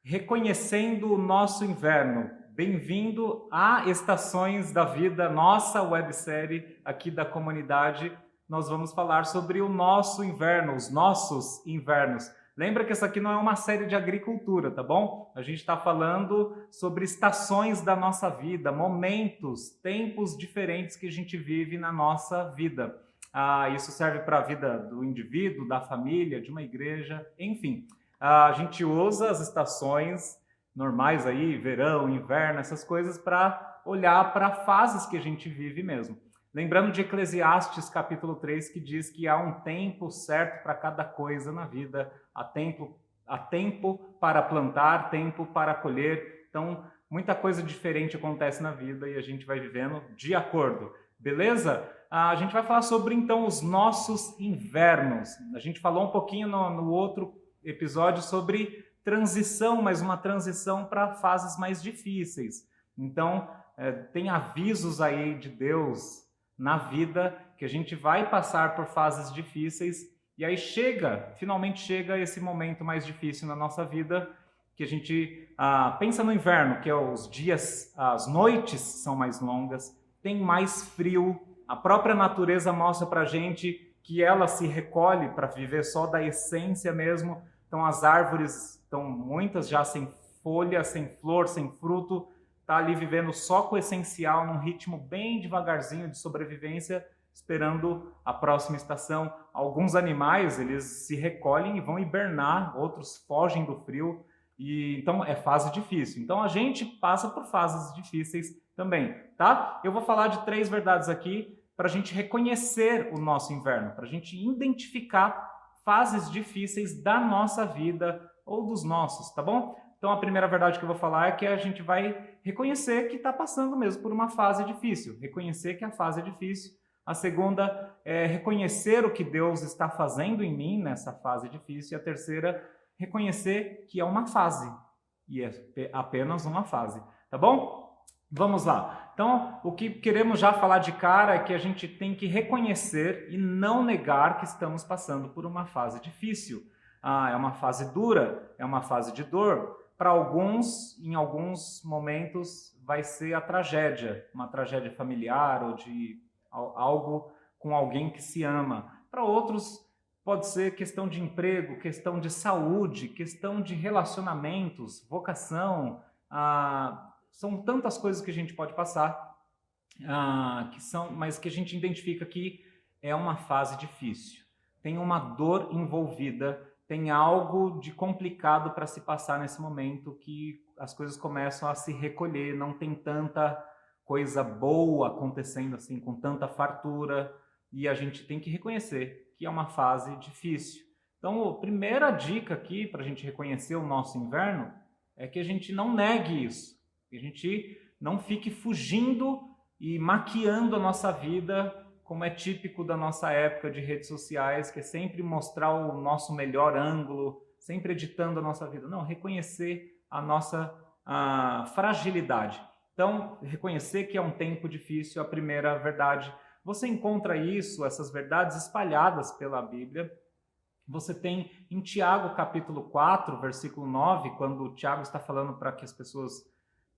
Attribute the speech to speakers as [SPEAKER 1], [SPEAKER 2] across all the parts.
[SPEAKER 1] Reconhecendo o nosso inverno. Bem-vindo a Estações da Vida, nossa websérie aqui da comunidade. Nós vamos falar sobre o nosso inverno, os nossos invernos. Lembra que essa aqui não é uma série de agricultura, tá bom? A gente está falando sobre estações da nossa vida, momentos, tempos diferentes que a gente vive na nossa vida. Isso serve para a vida do indivíduo, da família, de uma igreja, enfim. A gente usa as estações normais aí, verão, inverno, essas coisas, para olhar para fases que a gente vive mesmo. Lembrando de Eclesiastes capítulo 3, que diz que há um tempo certo para cada coisa na vida, há tempo para plantar, tempo para colher. Então, muita coisa diferente acontece na vida e a gente vai vivendo de acordo. Beleza? A gente vai falar sobre, então, os nossos invernos. A gente falou um pouquinho no outro episódio sobre transição, mas uma transição para fases mais difíceis. Então, tem avisos aí de Deus na vida que a gente vai passar por fases difíceis e aí finalmente chega esse momento mais difícil na nossa vida, que a gente pensa no inverno, que é os dias, as noites são mais longas, tem mais frio, a própria natureza mostra pra gente que ela se recolhe para viver só da essência mesmo. Então as árvores estão muitas já sem folha, sem flor, sem fruto, tá ali vivendo só com o essencial, num ritmo bem devagarzinho de sobrevivência, esperando a próxima estação. Alguns animais, eles se recolhem e vão hibernar, outros fogem do frio, e então é fase difícil. Então a gente passa por fases difíceis também, tá? Eu vou falar de 3 verdades aqui para a gente reconhecer o nosso inverno, para a gente identificar fases difíceis da nossa vida ou dos nossos, tá bom? Então a primeira verdade que eu vou falar é que a gente vai reconhecer que está passando mesmo por uma fase difícil, reconhecer que a fase é difícil. A segunda é reconhecer o que Deus está fazendo em mim nessa fase difícil. E a terceira, reconhecer que é uma fase, e é apenas uma fase, tá bom? Vamos lá. Então, o que queremos já falar de cara é que a gente tem que reconhecer e não negar que estamos passando por uma fase difícil. É uma fase dura, é uma fase de dor. Para alguns, em alguns momentos, vai ser a tragédia, uma tragédia familiar ou de algo com alguém que se ama. Para outros, pode ser questão de emprego, questão de saúde, questão de relacionamentos, vocação. São tantas coisas que a gente pode passar, mas que a gente identifica que é uma fase difícil. Tem uma dor envolvida, tem algo de complicado para se passar nesse momento, que as coisas começam a se recolher, não tem tanta coisa boa acontecendo assim, com tanta fartura, e a gente tem que reconhecer que é uma fase difícil. Então, a primeira dica aqui para a gente reconhecer o nosso inverno é que a gente não negue isso, que a gente não fique fugindo e maquiando a nossa vida, como é típico da nossa época de redes sociais, que é sempre mostrar o nosso melhor ângulo, sempre editando a nossa vida. Não, reconhecer a nossa fragilidade. Então, reconhecer que é um tempo difícil, a primeira verdade. Você encontra isso, essas verdades espalhadas pela Bíblia. Você tem em Tiago capítulo 4, versículo 9, quando o Tiago está falando para que as pessoas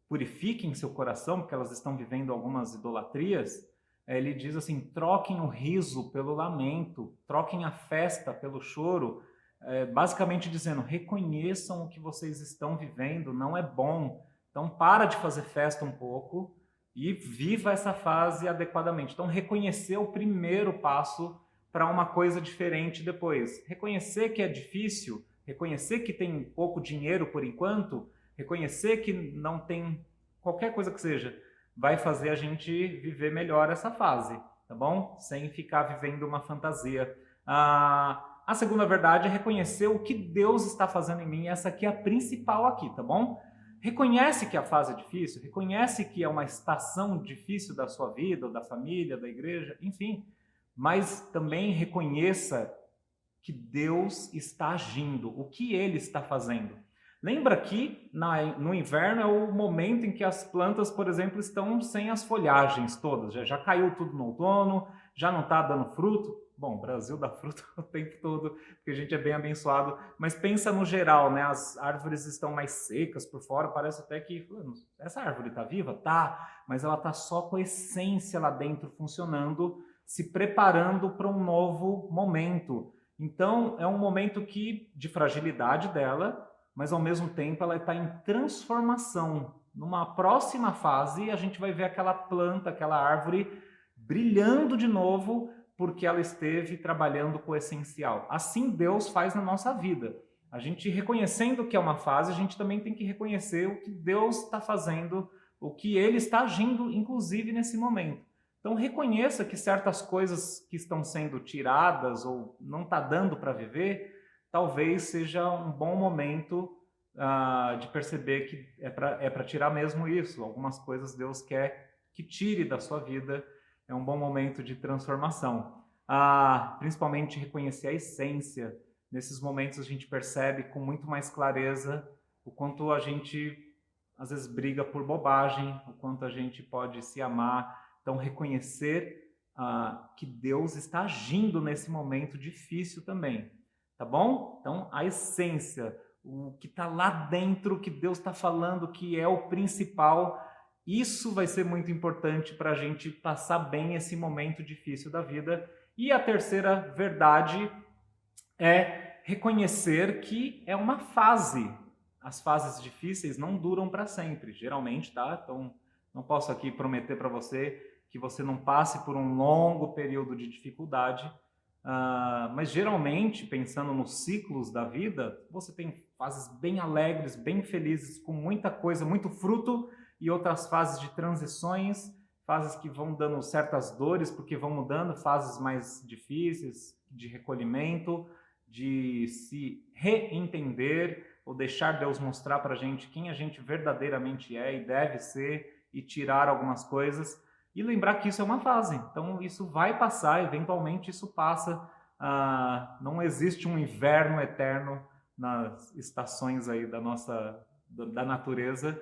[SPEAKER 1] purifiquem seu coração, porque elas estão vivendo algumas idolatrias. Ele diz assim: troquem o riso pelo lamento, troquem a festa pelo choro, basicamente dizendo, reconheçam o que vocês estão vivendo, não é bom, então para de fazer festa um pouco e viva essa fase adequadamente. Então reconhecer é o primeiro passo para uma coisa diferente depois. Reconhecer que é difícil, reconhecer que tem pouco dinheiro por enquanto, reconhecer que não tem qualquer coisa que seja, vai fazer a gente viver melhor essa fase, tá bom? Sem ficar vivendo uma fantasia. A segunda verdade é reconhecer o que Deus está fazendo em mim. Essa aqui é a principal aqui, tá bom? Reconhece que a fase é difícil, reconhece que é uma estação difícil da sua vida, ou da família, da igreja, enfim. Mas também reconheça que Deus está agindo, o que Ele está fazendo. Lembra que no inverno é o momento em que as plantas, por exemplo, estão sem as folhagens todas. Já caiu tudo no outono, já não está dando fruto. Bom, o Brasil dá fruto o tempo todo, porque a gente é bem abençoado, mas pensa no geral, né? As árvores estão mais secas por fora, parece até que essa árvore está viva? Tá, mas ela está só com a essência lá dentro funcionando, se preparando para um novo momento. Então, é um momento de fragilidade dela, mas ao mesmo tempo ela está em transformação. Numa próxima fase, a gente vai ver aquela planta, aquela árvore brilhando de novo, porque ela esteve trabalhando com o essencial. Assim Deus faz na nossa vida. A gente reconhecendo que é uma fase, a gente também tem que reconhecer o que Deus está fazendo, o que Ele está agindo, inclusive nesse momento. Então reconheça que certas coisas que estão sendo tiradas ou não está dando para viver, talvez seja um bom momento de perceber que é para tirar mesmo isso. Algumas coisas Deus quer que tire da sua vida. É um bom momento de transformação. Principalmente reconhecer a essência. Nesses momentos a gente percebe com muito mais clareza o quanto a gente às vezes briga por bobagem, o quanto a gente pode se amar. Então reconhecer que Deus está agindo nesse momento difícil também. Tá bom? Então a essência, o que está lá dentro, que Deus está falando que é o principal. Isso vai ser muito importante para a gente passar bem esse momento difícil da vida. E a terceira verdade é reconhecer que é uma fase. As fases difíceis não duram para sempre, geralmente, tá? Então, não posso aqui prometer para você que você não passe por um longo período de dificuldade, mas geralmente, pensando nos ciclos da vida, você tem fases bem alegres, bem felizes, com muita coisa, muito fruto, e outras fases de transições, fases que vão dando certas dores, porque vão mudando, fases mais difíceis, de recolhimento, de se reentender, ou deixar Deus mostrar para a gente quem a gente verdadeiramente é e deve ser, e tirar algumas coisas, e lembrar que isso é uma fase, então isso vai passar, eventualmente isso passa, não existe um inverno eterno nas estações aí da natureza.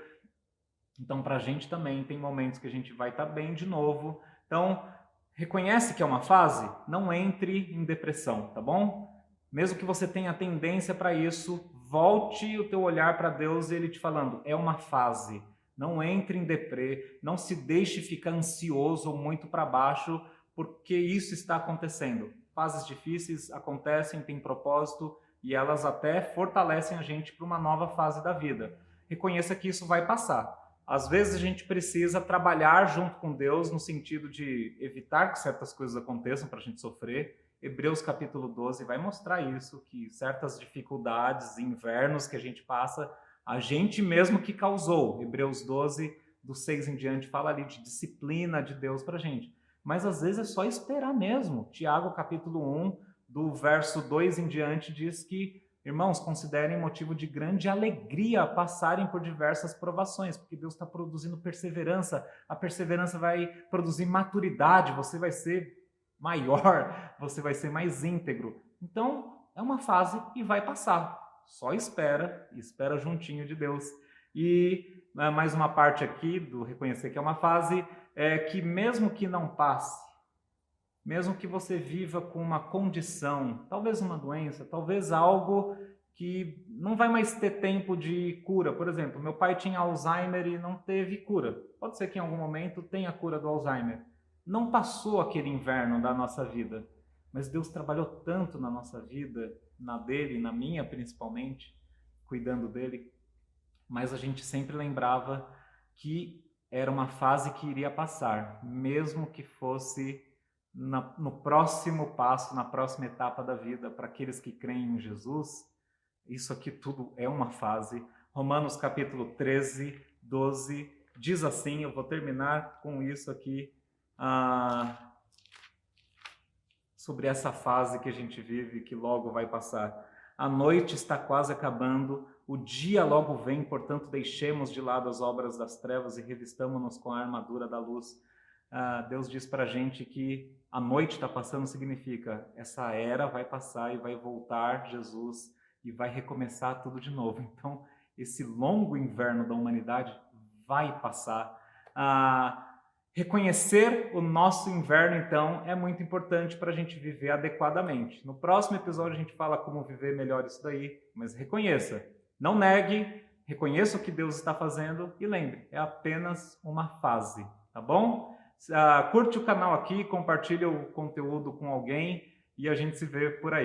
[SPEAKER 1] Então, para a gente também tem momentos que a gente vai estar bem de novo. Então, reconhece que é uma fase, não entre em depressão, tá bom? Mesmo que você tenha tendência para isso, volte o teu olhar para Deus e Ele te falando, é uma fase. Não entre em deprê, não se deixe ficar ansioso ou muito para baixo, porque isso está acontecendo. Fases difíceis acontecem, têm propósito e elas até fortalecem a gente para uma nova fase da vida. Reconheça que isso vai passar. Às vezes a gente precisa trabalhar junto com Deus no sentido de evitar que certas coisas aconteçam para a gente sofrer. Hebreus capítulo 12 vai mostrar isso, que certas dificuldades, invernos que a gente passa, a gente mesmo que causou. Hebreus 12, do 6 em diante, fala ali de disciplina de Deus para a gente. Mas às vezes é só esperar mesmo. Tiago capítulo 1, do verso 2 em diante, diz que irmãos, considerem motivo de grande alegria passarem por diversas provações, porque Deus está produzindo perseverança. A perseverança vai produzir maturidade, você vai ser maior, você vai ser mais íntegro. Então, é uma fase e vai passar. Só espera, e espera juntinho de Deus. E mais uma parte aqui do reconhecer que é uma fase, é que mesmo que não passe, mesmo que você viva com uma condição, talvez uma doença, talvez algo que não vai mais ter tempo de cura. Por exemplo, meu pai tinha Alzheimer e não teve cura. Pode ser que em algum momento tenha a cura do Alzheimer. Não passou aquele inverno da nossa vida, mas Deus trabalhou tanto na nossa vida, na dele, na minha principalmente, cuidando dele, mas a gente sempre lembrava que era uma fase que iria passar, mesmo que fosse no próximo passo, na próxima etapa da vida, para aqueles que creem em Jesus, isso aqui tudo é uma fase. Romanos capítulo 13, 12, diz assim, eu vou terminar com isso aqui, sobre essa fase que a gente vive, que logo vai passar. A noite está quase acabando, o dia logo vem, portanto deixemos de lado as obras das trevas e revistamo-nos com a armadura da luz. Deus diz para a gente que a noite está passando, significa essa era vai passar e vai voltar Jesus e vai recomeçar tudo de novo. Então, esse longo inverno da humanidade vai passar. Reconhecer o nosso inverno, então, é muito importante para a gente viver adequadamente. No próximo episódio a gente fala como viver melhor isso daí, mas reconheça, não negue, reconheça o que Deus está fazendo e lembre, é apenas uma fase, tá bom? Curte o canal aqui, compartilha o conteúdo com alguém e a gente se vê por aí.